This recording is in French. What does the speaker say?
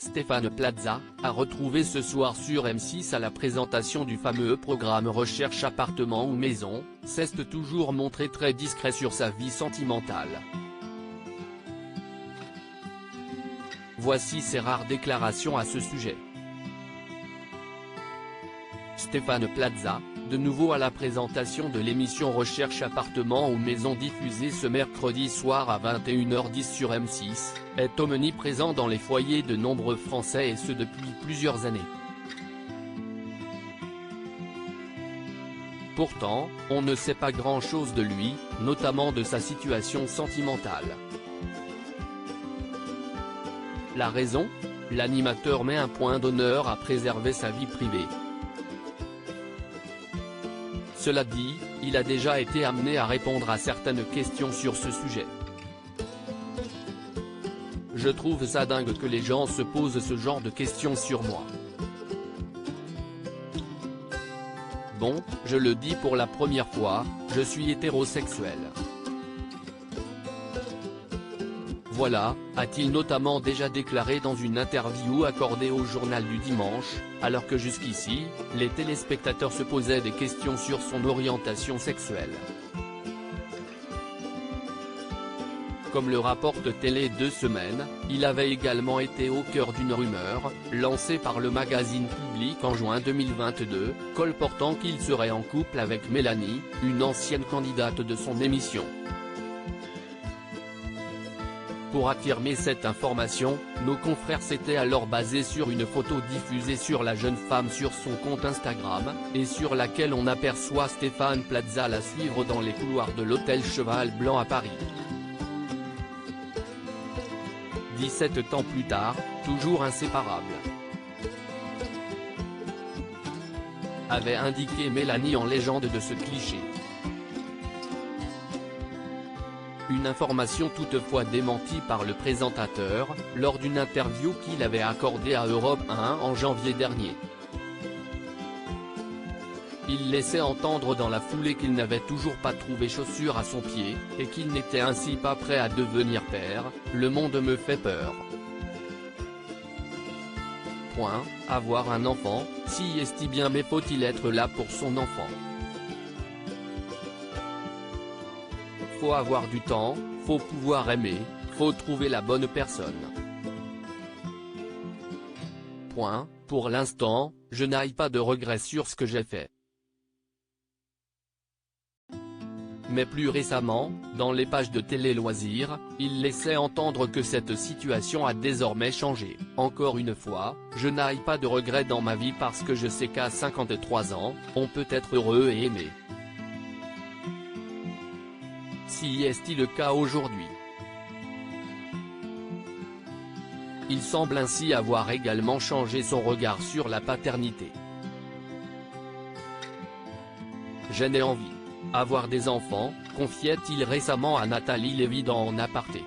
Stéphane Plaza, a retrouvé ce soir sur M6 à la présentation du fameux programme Recherche appartement ou maison, s'est toujours montré très discret sur sa vie sentimentale. Voici ses rares déclarations à ce sujet. Stéphane Plaza, de nouveau à la présentation de l'émission Recherche appartement ou maison diffusée ce mercredi soir à 21h10 sur M6, est omniprésent dans les foyers de nombreux Français et ce depuis plusieurs années. Pourtant, on ne sait pas grand-chose de lui, notamment de sa situation sentimentale. La raison ? L'animateur met un point d'honneur à préserver sa vie privée. Cela dit, il a déjà été amené à répondre à certaines questions sur ce sujet. Je trouve ça dingue que les gens se posent ce genre de questions sur moi. Bon, je le dis pour la première fois, je suis hétérosexuel. Voilà, a-t-il notamment déjà déclaré dans une interview accordée au Journal du Dimanche, alors que jusqu'ici, les téléspectateurs se posaient des questions sur son orientation sexuelle. Comme le rapporte Télé 2 Semaines, il avait également été au cœur d'une rumeur, lancée par le magazine Public en juin 2022, colportant qu'il serait en couple avec Mélanie, une ancienne candidate de son émission. Pour affirmer cette information, nos confrères s'étaient alors basés sur une photo diffusée sur la jeune femme sur son compte Instagram, et sur laquelle on aperçoit Stéphane Plaza la suivre dans les couloirs de l'hôtel Cheval Blanc à Paris. 17 ans plus tard, toujours inséparables, avait indiqué Mélanie en légende de ce cliché. Une information toutefois démentie par le présentateur, lors d'une interview qu'il avait accordée à Europe 1 en janvier dernier. Il laissait entendre dans la foulée qu'il n'avait toujours pas trouvé chaussure à son pied, et qu'il n'était ainsi pas prêt à devenir père. Le monde me fait peur. Avoir un enfant, si est-il bien, mais faut-il être là pour son enfant? Faut avoir du temps, faut pouvoir aimer, faut trouver la bonne personne. Pour l'instant, je n'ai pas de regrets sur ce que j'ai fait. Mais plus récemment, dans les pages de Télé Loisirs, il laissait entendre que cette situation a désormais changé. Encore une fois, je n'ai pas de regrets dans ma vie parce que je sais qu'à 53 ans, on peut être heureux et aimé. Si est-il le cas aujourd'hui? Il semble ainsi avoir également changé son regard sur la paternité. Je n'ai envie. Avoir des enfants, confiait-il récemment à Nathalie Lévy dans En Aparté.